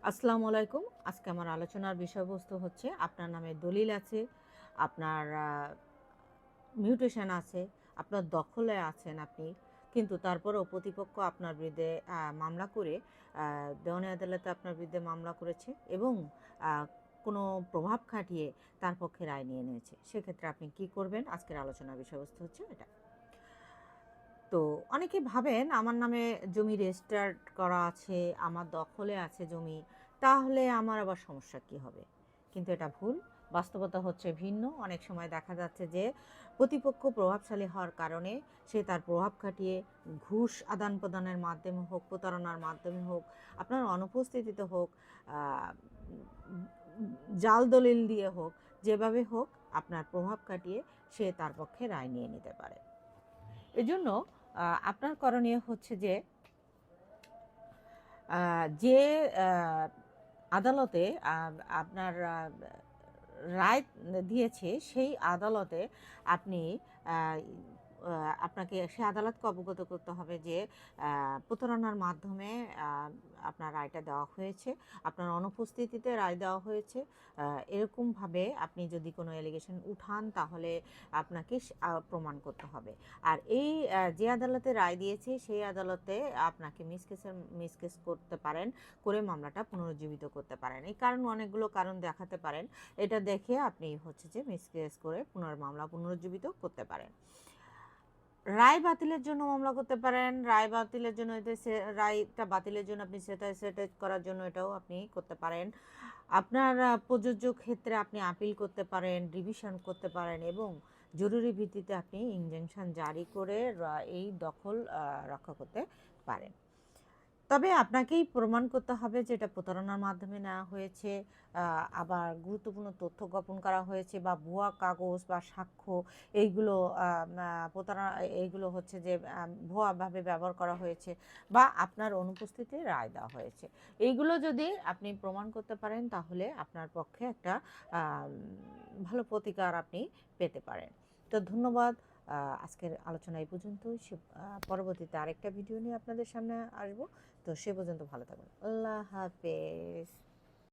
আসসালামু আলাইকুম। আজকে আমার আলোচনার বিষয়বস্তু হচ্ছে আপনার নামে দলিল আছে, আপনার মিউটেশন আছে, আপনার দখলে আছেন আপনি। কিন্তু তারপরেও প্রতিপক্ষ আপনার বিরুদ্ধে মামলা করে দেওয়ানি আদালতে আপনার বিরুদ্ধে মামলা করেছে এবং আ কোনো প্রভাব খাটিয়ে তার পক্ষে রায় নিয়ে নিয়েছে। সেক্ষেত্রে আপনি কি করবেন? আজকের আলোচনার বিষয়বস্তু হচ্ছে এটা। তো অনেকে ভাবেন আমার নামে জমি রেজিস্টার্ড করা আছে, আমার দখলে আছে জমি, তাহলে আমার আবার সমস্যা কি হবে? কিন্তু এটা ভুল। বাস্তবতা হচ্ছে ভিন্ন। অনেক সময় দেখা যাচ্ছে যে প্রতিপক্ষ প্রভাবশালী হওয়ার কারণে সে তার প্রভাব খাটিয়ে ঘুষ আদান-প্রদানের মাধ্যমে হোক, প্রতারণার মাধ্যমে হোক, আপনার অনুপস্থিতিতে হোক, আ উম জাল দলিল দিয়ে হোক, যেভাবে হোক আপনার প্রভাব খাটিয়ে সে তার পক্ষে রায় নিয়ে নিতে পারে। এজন্য আপনার করণীয় হচ্ছে যে যে আ আদালতে আপনার রায় দিয়েছে সেই আদালতে আপনি আ আ আপনাকে সে আদালতকে অবগত করতে হবে যে প্রতারণার মাধ্যমে আ আপনার রায়টা দেওয়া হয়েছে। আপনার অনুপস্থিতিতে রায় দেওয়া হয়েছে। আ এরকমভাবে আপনি যদি কোনো অ্যালিগেশন উঠান তাহলে আপনাকে প্রমাণ করতে হবে। আর এই যে আদালতে রায় দিয়েছে সেই আদালতে আপনাকে মিস কেস করতে পারেন, করে মামলাটা পুনরুজ্জীবিত করতে পারেন। এই কারণ অনেকগুলো কারণ দেখাতে পারেন। এটা দেখে আপনি হচ্ছে যে মিস কেস করে মামলা পুনরুজ্জীবিত করতে পারেন। রায় বাতিলের জন্য মামলা করতে পারেন। রায় বাতিলের জন্য রায়টা বাতিলের জন্য আপনি সেটেজ করার জন্য এটাও আপনি করতে পারেন। আপনার প্রযোজ্য ক্ষেত্রে আপনি আপিল করতে পারেন, রিভিশন করতে পারেন এবং জরুরি ভিত্তিতে আপনি ইনজাংশন জারি করে এই দখল রক্ষা করতে পারেন। তবে আপনাকেই প্রমাণ করতে হবে যে এটা প্রতারণার মাধ্যমে নেওয়া হয়েছে, আবার গুরুত্বপূর্ণ তথ্য গোপন করা হয়েছে বা ভুয়া কাগজ বা সাক্ষ্য এইগুলো প্রতারণা, এইগুলো হচ্ছে যে ভুয়াভাবে ব্যবহার করা হয়েছে বা আপনার অনুপস্থিতিতে রায় দেওয়া হয়েছে। এইগুলো যদি আপনি প্রমাণ করতে পারেন তাহলে আপনার পক্ষে একটা ভালো প্রতিকার আপনি পেতে পারেন। তো ধন্যবাদ। আজকের আলোচনা এই পর্যন্তই। পরবর্তীতে আরেকটা ভিডিও নিয়ে আপনাদের সামনে আসবো। তো সে পর্যন্ত ভালো থাকবেন। আল্লাহ হাফেজ।